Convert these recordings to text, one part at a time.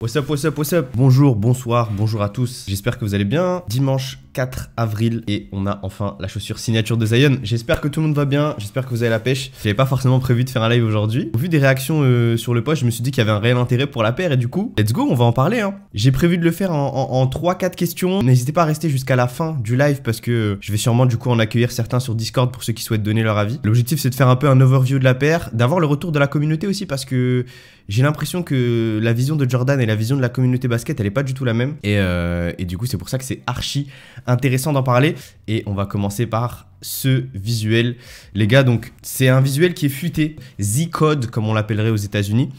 What's up, what's up. Bonjour, bonsoir, bonjour à tous. J'espère que vous allez bien. Dimanche 4 avril et on a enfin la chaussure signature de Zion. J'espère que tout le monde va bien, j'espère que vous avez la pêche. J'avais pas forcément prévu de faire un live aujourd'hui. Au vu des réactions sur le post, je me suis dit qu'il y avait un réel intérêt pour la paire et du coup, let's go, on va en parler. J'ai prévu de le faire en 3-4 questions. N'hésitez pas à rester jusqu'à la fin du live parce que je vais sûrement du coup en accueillir certains sur Discord pour ceux qui souhaitent donner leur avis. L'objectif c'est de faire un peu un overview de la paire, d'avoir le retour de la communauté aussi parce que j'ai l'impression que la vision de Jordan et la vision de la communauté basket, elle est pas du tout la même. Et du coup, c'est pour ça que c'est archi intéressant d'en parler. Et on va commencer par ce visuel. Les gars, donc, c'est un visuel qui est fuité. Z-Code, comme on l'appellerait aux États-Unis.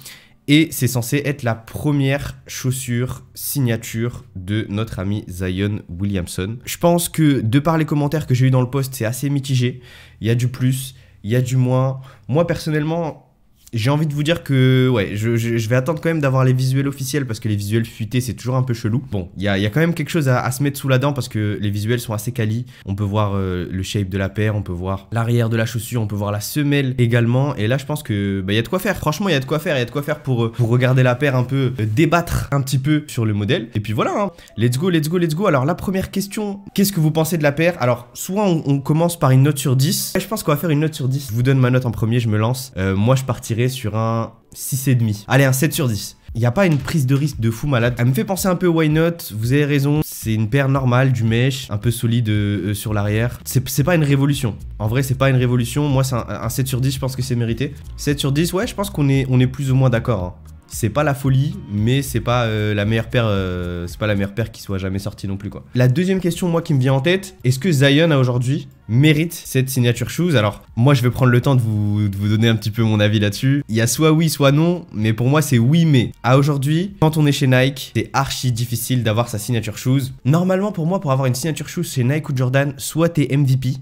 Et c'est censé être la première chaussure signature de notre ami Zion Williamson. Je pense que, de par les commentaires que j'ai eu dans le post, c'est assez mitigé. Il y a du plus, il y a du moins. Moi, personnellement, j'ai envie de vous dire que ouais, je vais attendre quand même d'avoir les visuels officiels parce que les visuels fuités c'est toujours un peu chelou. Bon, il y a quand même quelque chose à se mettre sous la dent parce que les visuels sont assez quali. On peut voir le shape de la paire, on peut voir l'arrière de la chaussure, on peut voir la semelle également. Et là je pense que il y a de quoi faire. Franchement il y a de quoi faire, il y a de quoi faire pour regarder la paire un peu, débattre un petit peu sur le modèle. Et puis voilà, let's go, let's go, let's go. Alors la première question, qu'est-ce que vous pensez de la paire? Alors soit on commence par une note sur 10. Je pense qu'on va faire une note sur 10. Je vous donne ma note en premier, je me lance. Moi je partirai sur un 6,5. Allez, un 7 sur 10. Il n'y a pas une prise de risque de fou malade. Elle me fait penser un peu Why Not, vous avez raison. C'est une paire normale, du mesh, un peu solide sur l'arrière. C'est pas une révolution. En vrai, c'est pas une révolution. Moi, c'est un 7 sur 10, je pense que c'est mérité. 7 sur 10, ouais, je pense qu'on est plus ou moins d'accord. C'est pas la folie, mais c'est pas la meilleure paire, c'est pas la meilleure paire qui soit jamais sortie non plus quoi. La deuxième question moi qui me vient en tête, est-ce que Zion a aujourd'hui mérite cette signature shoes? Alors moi je vais prendre le temps de vous donner un petit peu mon avis là-dessus. Il y a soit oui soit non, mais pour moi c'est oui mais. À aujourd'hui, quand on est chez Nike, c'est archi difficile d'avoir sa signature shoes. Normalement pour moi pour avoir une signature shoes chez Nike ou Jordan, soit t'es MVP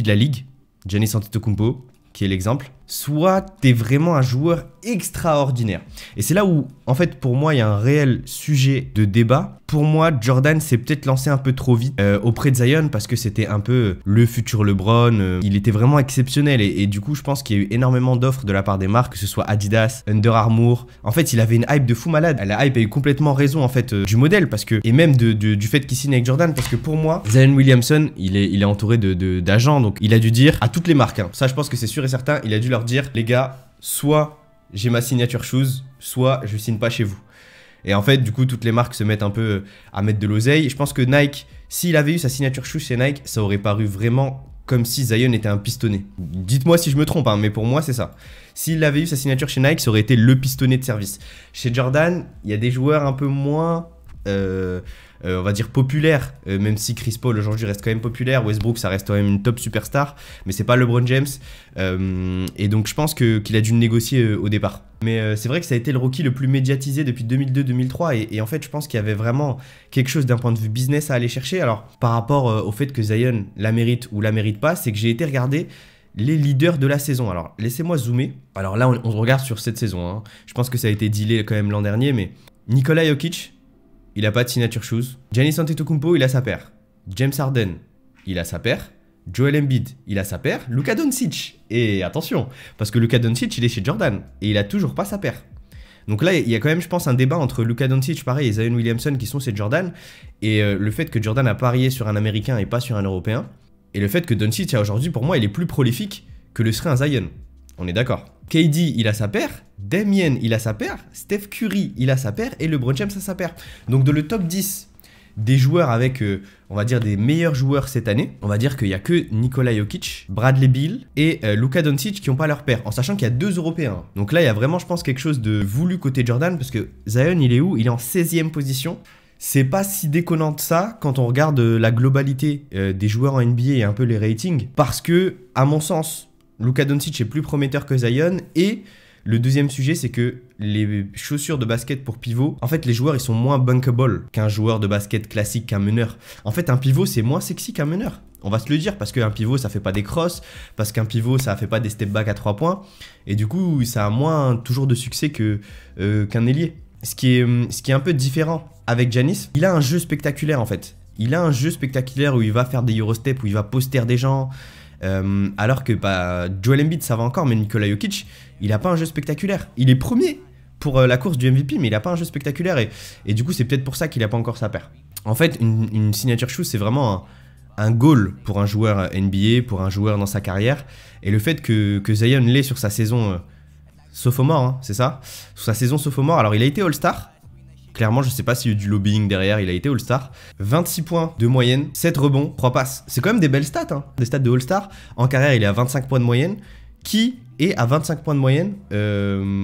de la ligue, Giannis Antetokounmpo qui est l'exemple, soit t'es vraiment un joueur extraordinaire. Et c'est là où, en fait, pour moi, il y a un réel sujet de débat. Pour moi, Jordan s'est peut-être lancé un peu trop vite auprès de Zion parce que c'était un peu le futur LeBron. Il était vraiment exceptionnel et du coup, je pense qu'il y a eu énormément d'offres de la part des marques, que ce soit Adidas, Under Armour. En fait, il avait une hype de fou malade. La hype a eu complètement raison, en fait, du modèle parce que, et même du fait qu'il signe avec Jordan parce que pour moi, Zion Williamson, il est entouré d'agents. Donc, il a dû dire à toutes les marques, ça, je pense que c'est sûr et certain, il a dû leur dire, les gars, soit j'ai ma signature shoes, soit je signe pas chez vous. Et en fait, du coup, toutes les marques se mettent un peu à mettre de l'oseille. Je pense que Nike, s'il avait eu sa signature shoes chez Nike, ça aurait paru vraiment comme si Zion était un pistonné. Dites-moi si je me trompe, mais pour moi, c'est ça. S'il avait eu sa signature chez Nike, ça aurait été le pistonné de service. Chez Jordan, il y a des joueurs un peu moins... on va dire populaire, même si Chris Paul aujourd'hui reste quand même populaire, Westbrook ça reste quand même une top superstar, mais c'est pas LeBron James, et donc je pense qu'il a dû négocier au départ. Mais c'est vrai que ça a été le rookie le plus médiatisé depuis 2002-2003, et en fait je pense qu'il y avait vraiment quelque chose d'un point de vue business à aller chercher. Alors par rapport au fait que Zion la mérite ou la mérite pas, c'est que j'ai été regarder les leaders de la saison. Alors laissez-moi zoomer. Alors là on regarde sur cette saison, je pense que ça a été dealé quand même l'an dernier, mais Nikola Jokic, il a pas de signature shoes. Giannis Antetokounmpo, il a sa paire. James Harden, il a sa paire. Joel Embiid, il a sa paire. Luka Doncic, et attention, parce que Luka Doncic, il est chez Jordan et il a toujours pas sa paire. Donc là, il y a quand même, je pense, un débat entre Luka Doncic, pareil, et Zion Williamson qui sont chez Jordan, et le fait que Jordan a parié sur un Américain et pas sur un Européen, et le fait que Doncic, aujourd'hui, pour moi, il est plus prolifique que le serait un Zion. On est d'accord. KD, il a sa paire. Damien, il a sa paire. Steph Curry, il a sa paire. Et LeBron James a sa paire. Donc, de le top 10 des joueurs avec, on va dire, des meilleurs joueurs cette année, on va dire qu'il n'y a que Nikola Jokic, Bradley Beal et Luka Doncic qui n'ont pas leur paire, en sachant qu'il y a 2 Européens. Donc là, il y a vraiment, je pense, quelque chose de voulu côté Jordan, parce que Zion, il est où? Il est en 16e position. C'est pas si déconnant que ça quand on regarde la globalité des joueurs en NBA et un peu les ratings, parce que, à mon sens, Luka Doncic est plus prometteur que Zion. Et le deuxième sujet, c'est que les chaussures de basket pour pivot, en fait les joueurs ils sont moins bunkable qu'un joueur de basket classique, qu'un meneur. En fait un pivot c'est moins sexy qu'un meneur. On va se le dire, parce qu'un pivot ça fait pas des crosses, parce qu'un pivot ça fait pas des step back à 3 points, et du coup ça a moins toujours de succès qu'un ailier. Ce qui est un peu différent avec Giannis, il a un jeu spectaculaire en fait. Il a un jeu spectaculaire où il va faire des Eurostep, où il va poster des gens, alors que Joel Embiid ça va encore, mais Nikola Jokic, il a pas un jeu spectaculaire. Il est premier pour la course du MVP, mais il a pas un jeu spectaculaire et du coup c'est peut-être pour ça qu'il a pas encore sa paire. En fait, une signature shoe, c'est vraiment un goal pour un joueur NBA, pour un joueur dans sa carrière, et le fait que Zion l'ait sur sa saison sophomore, hein, c'est ça, sur sa saison sophomore. Alors il a été All-Star. Clairement, je sais pas s'il y a eu du lobbying derrière, il a été All-Star. 26 points de moyenne, 7 rebonds, 3 passes. C'est quand même des belles stats, hein, des stats de All-Star. En carrière, il est à 25 points de moyenne. Qui est à 25 points de moyenne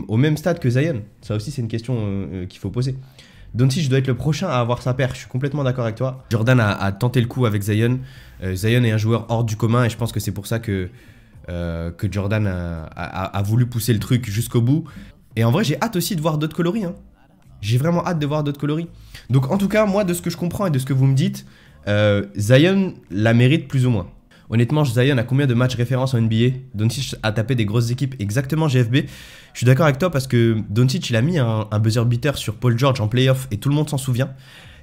au même stade que Zion? Ça aussi, c'est une question qu'il faut poser. Doncic doit être le prochain à avoir sa paire, je suis complètement d'accord avec toi. Jordan a tenté le coup avec Zion. Zion est un joueur hors du commun et je pense que c'est pour ça que Jordan a voulu pousser le truc jusqu'au bout. Et en vrai, j'ai hâte aussi de voir d'autres coloris, hein. J'ai vraiment hâte de voir d'autres coloris. Donc en tout cas, moi, de ce que je comprends et de ce que vous me dites, Zion la mérite plus ou moins. Honnêtement, Zion a combien de matchs référence en NBA? Doncic a tapé des grosses équipes, exactement GFB. Je suis d'accord avec toi parce que Doncic, il a mis un buzzer beater sur Paul George en playoff et tout le monde s'en souvient,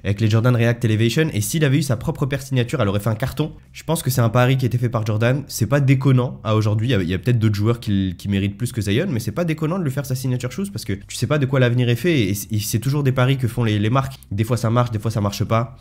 avec les Jordan React Elevation. Et s'il avait eu sa propre paire signature, elle aurait fait un carton. Je pense que c'est un pari qui a été fait par Jordan. C'est pas déconnant à aujourd'hui. Il y a peut-être d'autres joueurs qui méritent plus que Zion, mais c'est pas déconnant de lui faire sa signature shoes parce que tu sais pas de quoi l'avenir est fait et c'est toujours des paris que font les marques. Des fois ça marche, des fois ça marche pas.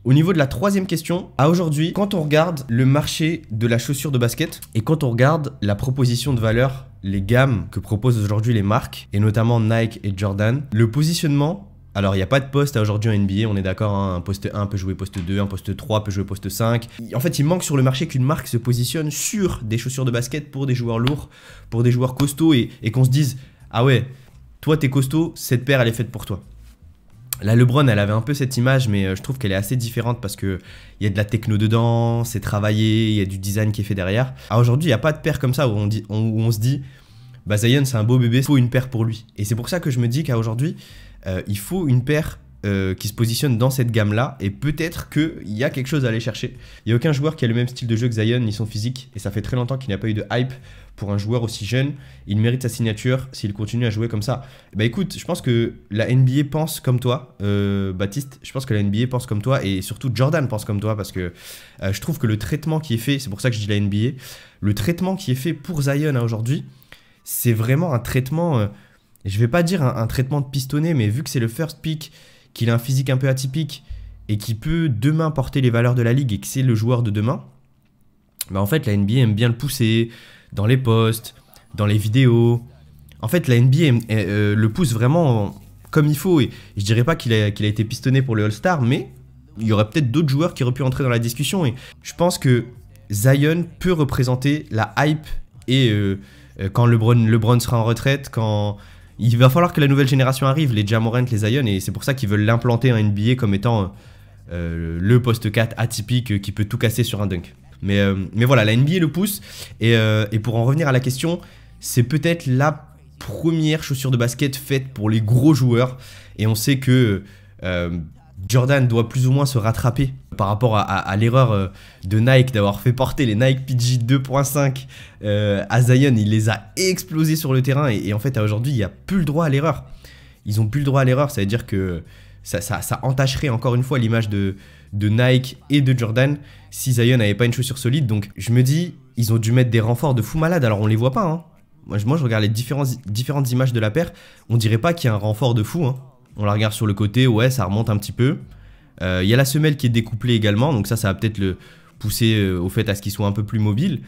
Au niveau de la troisième question, à aujourd'hui, quand on regarde le marché de la chaussure de basket et quand on regarde la proposition de valeur, les gammes que proposent aujourd'hui les marques, et notamment Nike et Jordan, le positionnement, alors il n'y a pas de poste aujourd'hui en NBA, on est d'accord, hein, un poste 1 peut jouer poste 2, un poste 3 peut jouer poste 5. En fait, il manque sur le marché qu'une marque se positionne sur des chaussures de basket pour des joueurs lourds, pour des joueurs costauds et qu'on se dise « Ah ouais, toi t'es costaud, cette paire elle est faite pour toi ». Là, LeBron, elle avait un peu cette image, mais je trouve qu'elle est assez différente parce qu'il y a de la techno dedans, c'est travaillé, il y a du design qui est fait derrière. Alors aujourd'hui, il n'y a pas de paire comme ça où on se dit bah Zion, c'est un beau bébé, il faut une paire pour lui. Et c'est pour ça que je me dis qu'à aujourd'hui, il faut une paire qui se positionne dans cette gamme-là et peut-être qu'il y a quelque chose à aller chercher. Il n'y a aucun joueur qui a le même style de jeu que Zion, ni son physique, et ça fait très longtemps qu'il n'y a pas eu de hype pour un joueur aussi jeune. Il mérite sa signature s'il continue à jouer comme ça. Bah écoute, je pense que la NBA pense comme toi, Baptiste, je pense que la NBA pense comme toi et surtout Jordan pense comme toi parce que je trouve que le traitement qui est fait, c'est pour ça que je dis la NBA, le traitement qui est fait pour Zion à aujourd'hui, c'est vraiment un traitement, je vais pas dire un traitement de pistonné, mais vu que c'est le first pick, qu'il a un physique un peu atypique et qui peut demain porter les valeurs de la ligue et que c'est le joueur de demain, bah en fait la NBA aime bien le pousser dans les posts, dans les vidéos. En fait la NBA le pousse vraiment comme il faut et je dirais pas qu'il a été pistonné pour le All-Star, mais il y aurait peut-être d'autres joueurs qui auraient pu entrer dans la discussion et je pense que Zion peut représenter la hype et quand LeBron sera en retraite, quand il va falloir que la nouvelle génération arrive, les Ja Morant, les Zion, et c'est pour ça qu'ils veulent l'implanter en NBA comme étant le poste 4 atypique qui peut tout casser sur un dunk. Mais voilà, la NBA le pousse, et pour en revenir à la question, c'est peut-être la première chaussure de basket faite pour les gros joueurs, et on sait que Jordan doit plus ou moins se rattraper par rapport à l'erreur de Nike d'avoir fait porter les Nike PG 2.5 à Zion. Il les a explosés sur le terrain et en fait à aujourd'hui il n'y a plus le droit à l'erreur. Ils n'ont plus le droit à l'erreur, ça veut dire que ça entacherait encore une fois l'image de Nike et de Jordan si Zion n'avait pas une chaussure solide. Donc je me dis, ils ont dû mettre des renforts de fou malade, alors on les voit pas, hein. Moi je regarde les différentes images de la paire, on dirait pas qu'il y a un renfort de fou, hein. On la regarde sur le côté, ouais, ça remonte un petit peu. Il y a la semelle qui est découplée également, donc ça va peut-être le pousser au fait à ce qu'il soit un peu plus mobile.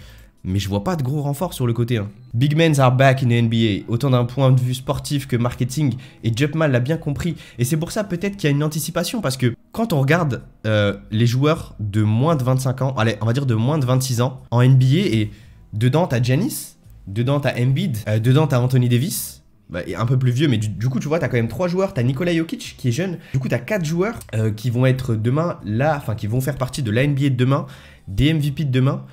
Mais je vois pas de gros renforts sur le côté, hein. Big men are back in the NBA, autant d'un point de vue sportif que marketing, et Jumpman l'a bien compris. Et c'est pour ça peut-être qu'il y a une anticipation, parce que quand on regarde les joueurs de moins de 25 ans, allez, on va dire de moins de 26 ans, en NBA, et dedans t'as Giannis, dedans t'as Embiid, dedans t'as Anthony Davis, bah, un peu plus vieux, mais du coup tu vois t'as quand même 3 joueurs, t'as Nikola Jokic qui est jeune, du coup t'as 4 joueurs qui vont être demain là, enfin qui vont faire partie de la NBA de demain, des MVP de demain.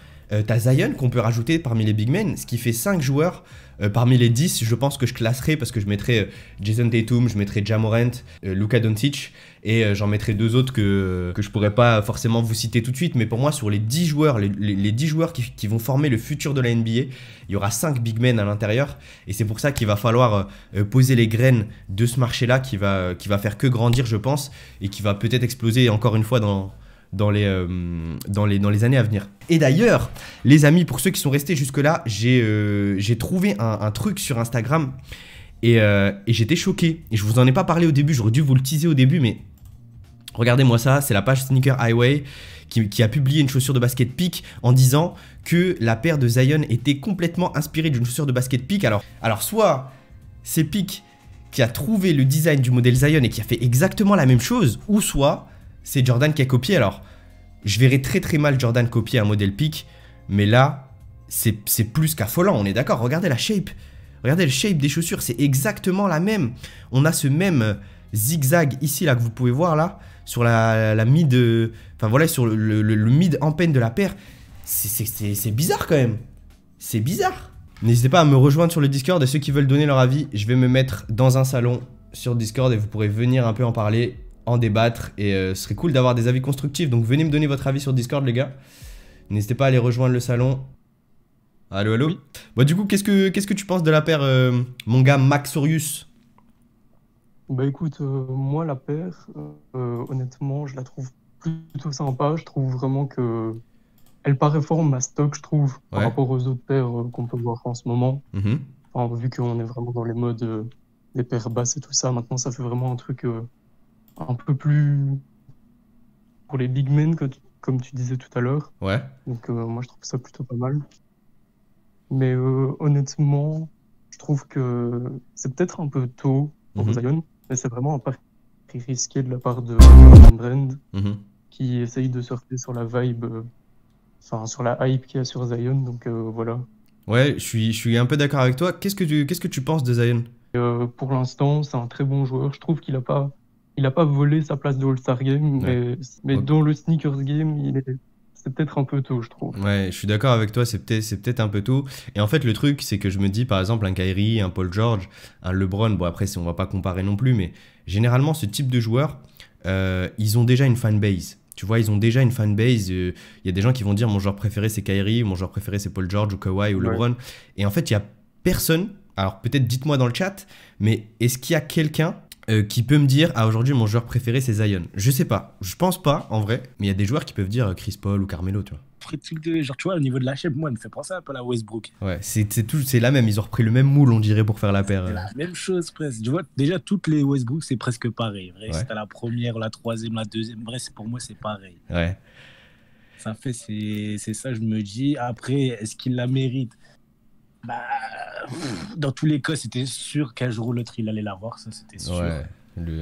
T'as Zion qu'on peut rajouter parmi les big men, ce qui fait 5 joueurs. Parmi les 10, je pense que je classerai parce que je mettrai Jason Tatum, je mettrai Ja Morant, Luka Doncic et j'en mettrai 2 autres que je pourrais pas forcément vous citer tout de suite, mais pour moi sur les 10 joueurs, les 10 joueurs qui vont former le futur de la NBA, il y aura 5 big men à l'intérieur et c'est pour ça qu'il va falloir poser les graines de ce marché-là qui va faire que grandir je pense et qui va peut-être exploser encore une fois dans les années à venir. Et d'ailleurs, les amis, pour ceux qui sont restés jusque-là, j'ai trouvé un truc sur Instagram Et j'étais choqué. Et je vous en ai pas parlé au début, j'aurais dû vous le teaser au début, mais regardez-moi ça, c'est la page Sneaker Highway qui a publié une chaussure de basket Peak en disant que la paire de Zion était complètement inspirée d'une chaussure de basket Peak. Alors soit c'est Peak qui a trouvé le design du modèle Zion et qui a fait exactement la même chose, ou soit c'est Jordan qui a copié. Alors, je verrais très très mal Jordan copier un modèle Peak, mais là, c'est plus qu'affolant, on est d'accord. Regardez la shape, regardez le shape des chaussures, c'est exactement la même. On a ce même zigzag ici là que vous pouvez voir là, sur la mid, enfin voilà, sur le mid en peine de la paire. C'est bizarre quand même, c'est bizarre. N'hésitez pas à me rejoindre sur le Discord et ceux qui veulent donner leur avis, je vais me mettre dans un salon sur Discord et vous pourrez venir un peu en parler, en débattre et ce serait cool d'avoir des avis constructifs. Donc venez me donner votre avis sur Discord les gars. N'hésitez pas à aller rejoindre le salon. Allo allo. Oui. Bon du coup qu'est-ce que tu penses de la paire mon gars Maxorius? Bah écoute, moi la paire, honnêtement, je la trouve plutôt sympa. Je trouve vraiment que elle paraît fort mastoc, je trouve, par Ouais. rapport aux autres paires qu'on peut voir en ce moment. Mhm. Enfin, vu qu'on est vraiment dans les modes des paires basses et tout ça, maintenant ça fait vraiment un truc un peu plus pour les big men, comme tu disais tout à l'heure. Ouais. Donc moi je trouve ça plutôt pas mal. Mais honnêtement, je trouve que c'est peut-être un peu tôt pour Mhm. Zion, mais c'est vraiment un pari risqué de la part de Jordan Brand Mhm. qui essaye de surfer sur la vibe, enfin sur la hype qu'il y a sur Zion. Donc voilà. Ouais, je suis un peu d'accord avec toi. Qu'est-ce que tu penses de Zion? Pour l'instant, c'est un très bon joueur. Je trouve qu'il a pas volé sa place de All-Star Game, Ouais. mais Ok. dans le sneakers game, c'est peut-être un peu tôt, je trouve. Ouais, je suis d'accord avec toi, c'est peut-être un peu tôt. Et en fait, le truc, c'est que je me dis, par exemple, un Kyrie, un Paul George, un LeBron, bon après, on va pas comparer non plus, mais généralement, ce type de joueurs, ils ont déjà une fanbase. Tu vois, ils ont déjà une fanbase. Il y a des gens qui vont dire, mon joueur préféré, c'est Kyrie, mon joueur préféré, c'est Paul George, ou Kawhi, ou Ouais. LeBron. Et en fait, il y a personne, alors peut-être dites-moi dans le chat, mais est-ce qu'il y a quelqu'un qui peut me dire, ah aujourd'hui, mon joueur préféré, c'est Zion? Je sais pas, je pense pas, en vrai, mais il y a des joueurs qui peuvent dire Chris Paul ou Carmelo, tu vois. Genre, tu vois, au niveau de la shape, moi, elle me fait penser un peu à la Westbrook. Ouais, c'est la même. Ils ont repris le même moule, on dirait, pour faire la paire. C'est la même chose presque. Tu vois, déjà, toutes les Westbrook, c'est presque pareil. Vrai, Ouais. si t'as la première, la troisième, la deuxième, bref, pour moi, c'est pareil. Ouais. Ça fait, c'est ça, je me dis. Après, est-ce qu'il la mérite? Bah, dans tous les cas, c'était sûr qu'un jour ou l'autre, il allait l'avoir, ça, c'était sûr. Ouais.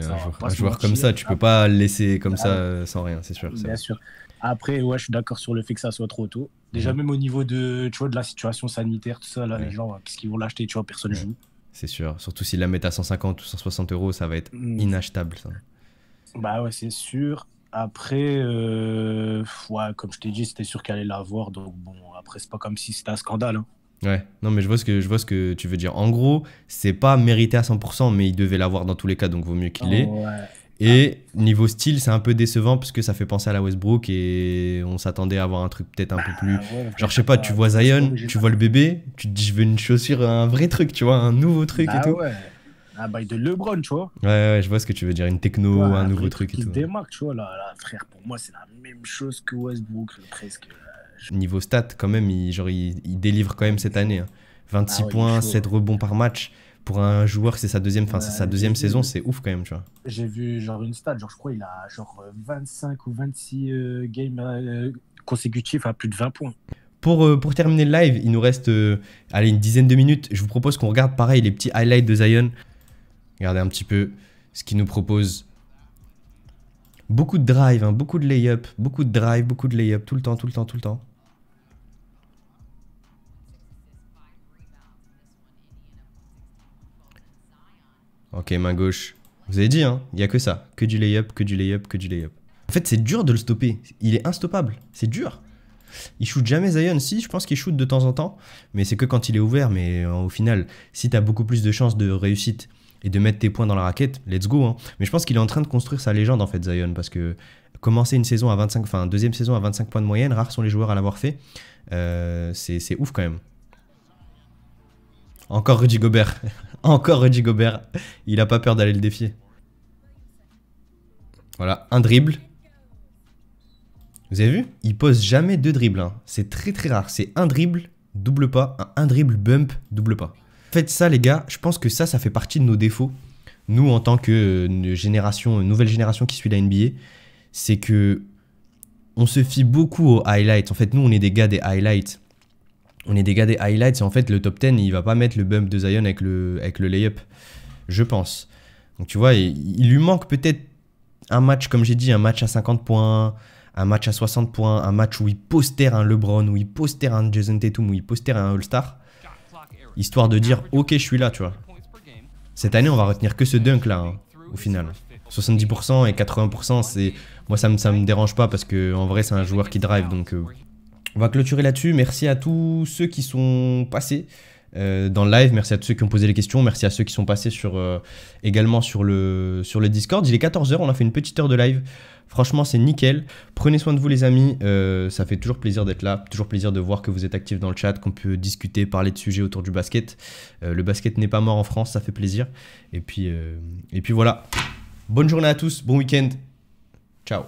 Ça, on va pas Un se joueur comme mentir. ça, tu peux pas le laisser comme Ah ça ouais. sans rien, c'est sûr. Bien sûr. Après, ouais, je suis d'accord sur le fait que ça soit trop tôt. Déjà, Mhm. même au niveau de, tu vois, de la situation sanitaire, tout ça, là, Ouais. les gens, qu'est-ce qu'ils vont l'acheter? Tu vois, personne Ouais. joue. C'est sûr. Surtout s'ils la mettent à 150 ou 160 euros, ça va être inachetable, ça. Bah ouais, c'est sûr. Après, ouais, comme je t'ai dit, c'était sûr qu'elle allait l'avoir. Donc bon, après, c'est pas comme si c'était un scandale, hein. Ouais. Non, mais je vois ce que tu veux dire. En gros, c'est pas mérité à 100%, mais il devait l'avoir dans tous les cas, donc vaut mieux qu'il l'ait. Ouais. Et niveau style, c'est un peu décevant parce que ça fait penser à la Westbrook et on s'attendait à avoir un truc peut-être un peu plus. Ah ouais, Genre, je sais pas, tu vois Zion, tu vois le bébé, tu te dis, je veux une chaussure, un vrai truc, tu vois, un nouveau truc et Bah tout. ouais. Un bail de LeBron, tu vois. Ouais, je vois ce que tu veux dire, une techno, Tu vois, un nouveau vrai truc et qui se tout. démarque, tu vois. Là, frère, pour moi, c'est la même chose que Westbrook, presque. Niveau stats, quand même, il délivre quand même cette année, hein. 26 Ah ouais, il est points, chaud, 7 rebonds par match. Pour un joueur, c'est sa deuxième, Ouais, c'est sa j'ai deuxième vu. saison, c'est ouf quand même, tu vois. J'ai vu genre une stat, genre je crois il a genre 25 ou 26 games consécutifs à plus de 20 points. Pour terminer le live, il nous reste allez, une dizaine de minutes. Je vous propose qu'on regarde pareil les petits highlights de Zion. Regardez un petit peu ce qu'il nous propose. Beaucoup de drive, hein, beaucoup de lay-up, beaucoup de drive, beaucoup de lay-up, tout le temps, tout le temps, tout le temps. Ok, main gauche. Vous avez dit, hein, il n'y a que ça. Que du lay-up, que du lay-up, que du lay-up. En fait, c'est dur de le stopper. Il est instoppable. C'est dur. Il shoot jamais Zion. Si, je pense qu'il shoot de temps en temps. Mais c'est que quand il est ouvert. Mais au final, si tu as beaucoup plus de chances de réussite et de mettre tes points dans la raquette, let's go, hein. Mais je pense qu'il est en train de construire sa légende, en fait, Zion. Parce que commencer une saison à 25, enfin, deuxième saison à 25 points de moyenne, rares sont les joueurs à l'avoir fait. C'est ouf quand même. Encore Rudy Gobert. Encore Rudy Gobert. Il a pas peur d'aller le défier. Voilà, un dribble. Vous avez vu? Il pose jamais deux dribbles, hein. C'est très très rare. C'est un dribble, double pas. Un dribble, bump, double pas. En fait, ça, les gars, je pense que ça fait partie de nos défauts. Nous, en tant que nouvelle génération qui suit la NBA, c'est que on se fie beaucoup aux highlights. En fait, nous, on est des gars des highlights. Et en fait, le top 10, il va pas mettre le bump de Zion avec le layup, je pense. Donc, tu vois, il lui manque peut-être un match, comme j'ai dit, un match à 50 points, un match à 60 points, un match où il postère un LeBron, où il postère un Jason Tatum, où il postère un All-Star. Histoire de dire, ok, je suis là, tu vois. Cette année, on va retenir que ce dunk là, hein, au final. 70% et 80%, c'est... Moi, ça me dérange pas parce que en vrai, c'est un joueur qui drive. Donc, on va clôturer là-dessus. Merci à tous ceux qui sont passés dans le live. Merci à tous ceux qui ont posé les questions. Merci à ceux qui sont passés également sur le Discord. Il est 14 h, on a fait une petite heure de live. Franchement, c'est nickel. Prenez soin de vous, les amis. Ça fait toujours plaisir d'être là. Toujours plaisir de voir que vous êtes actifs dans le chat, qu'on peut discuter, parler de sujets autour du basket. Le basket n'est pas mort en France, ça fait plaisir. Et puis voilà. Bonne journée à tous. Bon week-end. Ciao.